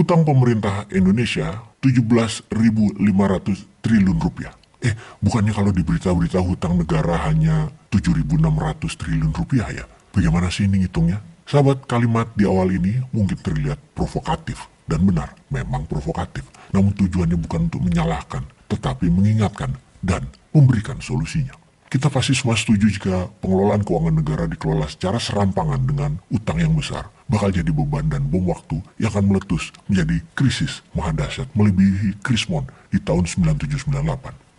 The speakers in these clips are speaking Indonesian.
Hutang pemerintah Indonesia 17.500 triliun rupiah. Bukannya kalau di berita-berita hutang negara hanya 7.600 triliun rupiah ya? Bagaimana sih ini ngitungnya? Sahabat, kalimat di awal ini mungkin terlihat provokatif. Dan benar, memang provokatif. Namun tujuannya bukan untuk menyalahkan, tetapi mengingatkan dan memberikan solusinya. Kita pasti semua setuju jika pengelolaan keuangan negara dikelola secara serampangan dengan utang yang besar, bakal jadi beban dan bom waktu yang akan meletus menjadi krisis maha dahsyat melebihi Krismon di tahun 9798.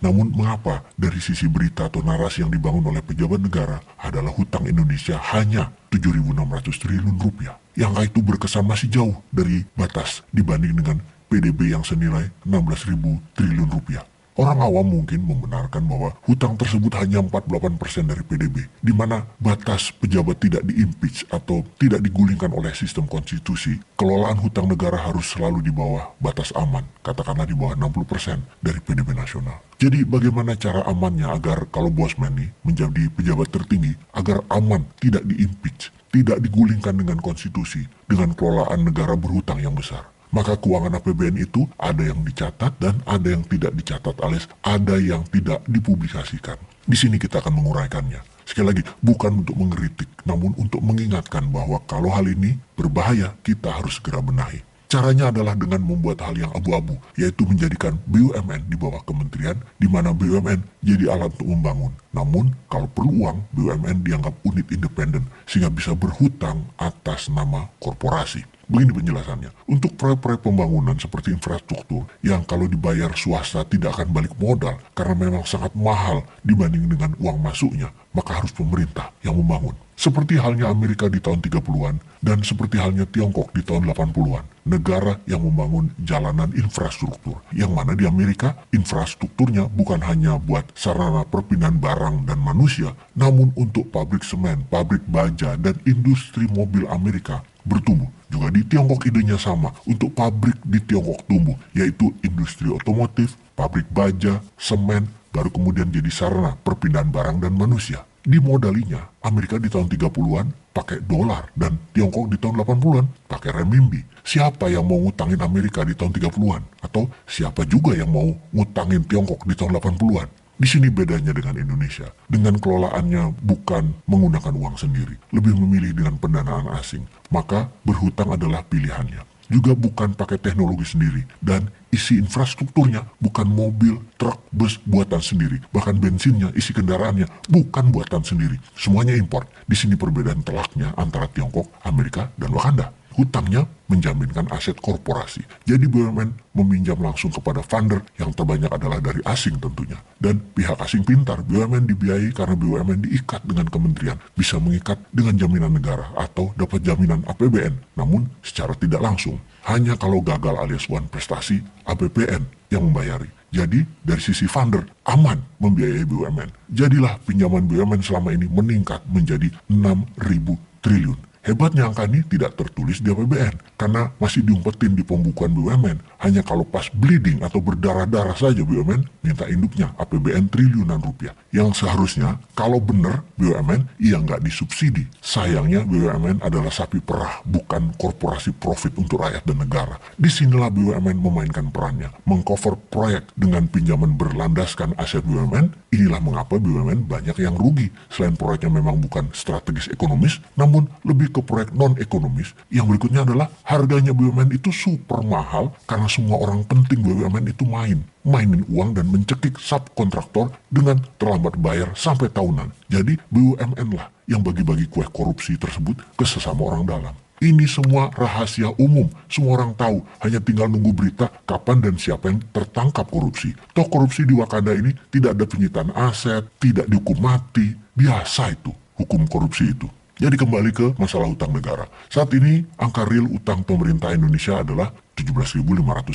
Namun mengapa dari sisi berita atau narasi yang dibangun oleh pejabat negara adalah hutang Indonesia hanya 7.600 triliun rupiah? Yang angka itu berkesan masih jauh dari batas dibanding dengan PDB yang senilai 16.000 triliun rupiah. Orang awam mungkin membenarkan bahwa hutang tersebut hanya 48% dari PDB, di mana batas pejabat tidak diimpeach atau tidak digulingkan oleh sistem konstitusi. Kelolaan hutang negara harus selalu di bawah batas aman, katakanlah di bawah 60% dari PDB nasional. Jadi bagaimana cara amannya agar kalau Bosman nih menjadi pejabat tertinggi, agar aman, tidak diimpeach, tidak digulingkan dengan konstitusi, dengan kelolaan negara berhutang yang besar? Maka keuangan APBN itu ada yang dicatat dan ada yang tidak dicatat, alias ada yang tidak dipublikasikan. Di sini kita akan menguraikannya. Sekali lagi, bukan untuk mengkritik, namun untuk mengingatkan bahwa kalau hal ini berbahaya, kita harus segera benahi. Caranya adalah dengan membuat hal yang abu-abu, yaitu menjadikan BUMN di bawah kementerian, di mana BUMN jadi alat untuk membangun. Namun, kalau perlu uang, BUMN dianggap unit independen, sehingga bisa berhutang atas nama korporasi. Begini penjelasannya, untuk proyek-proyek pembangunan seperti infrastruktur yang kalau dibayar swasta tidak akan balik modal karena memang sangat mahal dibanding dengan uang masuknya, maka harus pemerintah yang membangun. Seperti halnya Amerika di tahun 30-an dan seperti halnya Tiongkok di tahun 80-an. Negara yang membangun jalanan infrastruktur, yang mana di Amerika infrastrukturnya bukan hanya buat sarana perpindahan barang dan manusia, namun untuk pabrik semen, pabrik baja, dan industri mobil Amerika bertumbuh. Juga di Tiongkok idenya sama, untuk pabrik di Tiongkok tumbuh, yaitu industri otomotif, pabrik baja, semen, baru kemudian jadi sarana perpindahan barang dan manusia. Dimodalinya, Amerika di tahun 30-an pakai dolar dan Tiongkok di tahun 80-an pakai renminbi. Siapa yang mau ngutangin Amerika di tahun 30-an? Atau siapa juga yang mau ngutangin Tiongkok di tahun 80-an? Di sini bedanya dengan Indonesia. Dengan kelolaannya bukan menggunakan uang sendiri, lebih memilih dengan pendanaan asing. Maka berhutang adalah pilihannya. Juga bukan pakai teknologi sendiri, dan isi infrastrukturnya bukan mobil, truk, bus buatan sendiri. Bahkan bensinnya, isi kendaraannya bukan buatan sendiri. Semuanya impor. Di sini perbedaan telaknya antara Tiongkok, Amerika, dan Wakanda. Hutangnya menjaminkan aset korporasi. Jadi BUMN meminjam langsung kepada funder yang terbanyak adalah dari asing tentunya. Dan pihak asing pintar, BUMN dibiayai karena BUMN diikat dengan kementerian. Bisa mengikat dengan jaminan negara atau dapat jaminan APBN. Namun secara tidak langsung. Hanya kalau gagal alias one prestasi, APBN yang membayari. Jadi dari sisi funder aman membiayai BUMN. Jadilah pinjaman BUMN selama ini meningkat menjadi 6.000 triliun. Hebatnya angka ini tidak tertulis di APBN karena masih diumpetin di pembukuan BUMN. Hanya kalau pas bleeding atau berdarah-darah saja BUMN minta induknya APBN triliunan rupiah. Yang seharusnya kalau benar BUMN ia nggak disubsidi. Sayangnya BUMN adalah sapi perah, bukan korporasi profit untuk rakyat dan negara. Disinilah BUMN memainkan perannya, mengcover proyek dengan pinjaman berlandaskan aset BUMN. Inilah mengapa BUMN banyak yang rugi. Selain proyeknya memang bukan strategis ekonomis, namun lebih ke proyek non-ekonomis. Yang berikutnya adalah harganya BUMN itu super mahal karena semua orang penting BUMN itu mainin uang dan mencekik subkontraktor dengan terlambat bayar sampai tahunan. Jadi BUMN lah yang bagi-bagi kue korupsi tersebut ke sesama orang dalam. Ini semua rahasia umum, semua orang tahu, hanya tinggal nunggu berita kapan dan siapa yang tertangkap korupsi. Toh korupsi di Wakanda ini tidak ada penyitaan aset, tidak dihukum mati, biasa itu hukum korupsi itu. Jadi kembali ke masalah utang negara. Saat ini angka real utang pemerintah Indonesia adalah 17.500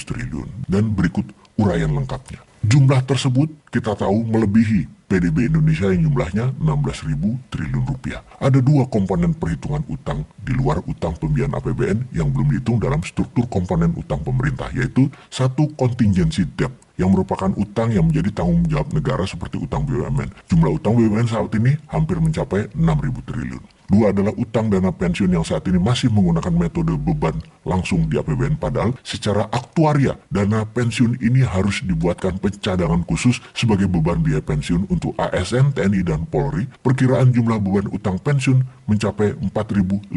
triliun. Dan berikut uraian lengkapnya. Jumlah tersebut kita tahu melebihi PDB Indonesia yang jumlahnya 16.000 triliun rupiah. Ada dua komponen perhitungan utang di luar utang pembiayaan APBN yang belum dihitung dalam struktur komponen utang pemerintah, yaitu satu contingency debt yang merupakan utang yang menjadi tanggung jawab negara seperti utang BUMN. Jumlah utang BUMN saat ini hampir mencapai 6.000 triliun. Dua adalah utang dana pensiun yang saat ini masih menggunakan metode beban langsung di APBN, padahal secara aktuaria dana pensiun ini harus dibuatkan pencadangan khusus sebagai beban biaya pensiun untuk ASN, TNI, dan Polri. Perkiraan jumlah beban utang pensiun mencapai 4.500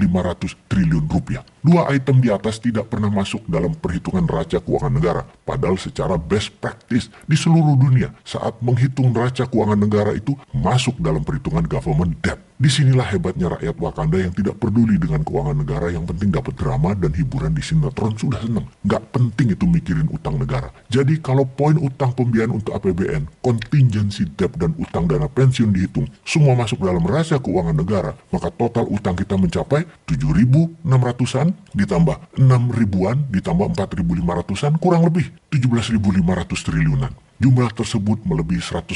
triliun rupiah. Dua item di atas tidak pernah masuk dalam perhitungan neraca keuangan negara, padahal secara best practice di seluruh dunia saat menghitung neraca keuangan negara itu masuk dalam perhitungan government debt. Disinilah hebatnya rakyat Wakanda yang tidak peduli dengan keuangan negara, yang penting dapat drama dan hiburan di sinetron sudah senang. Nggak penting itu mikirin utang negara. Jadi kalau poin utang pembiayaan untuk APBN, contingency debt dan utang dana pensiun dihitung, semua masuk dalam neraca keuangan negara, maka total utang kita mencapai 7.600-an ditambah 6.000-an ditambah 4.500-an, kurang lebih 17.500 triliunan. Jumlah tersebut melebihi 100%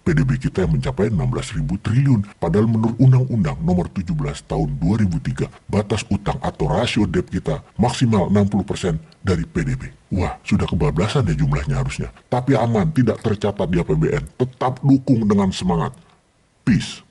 PDB kita yang mencapai 16.000 triliun. Padahal menurut Undang-Undang Nomor 17 Tahun 2003, batas utang atau rasio debt kita maksimal 60% dari PDB. Wah, sudah kebablasan ya jumlahnya harusnya. Tapi aman, tidak tercatat di APBN. Tetap dukung dengan semangat. Peace.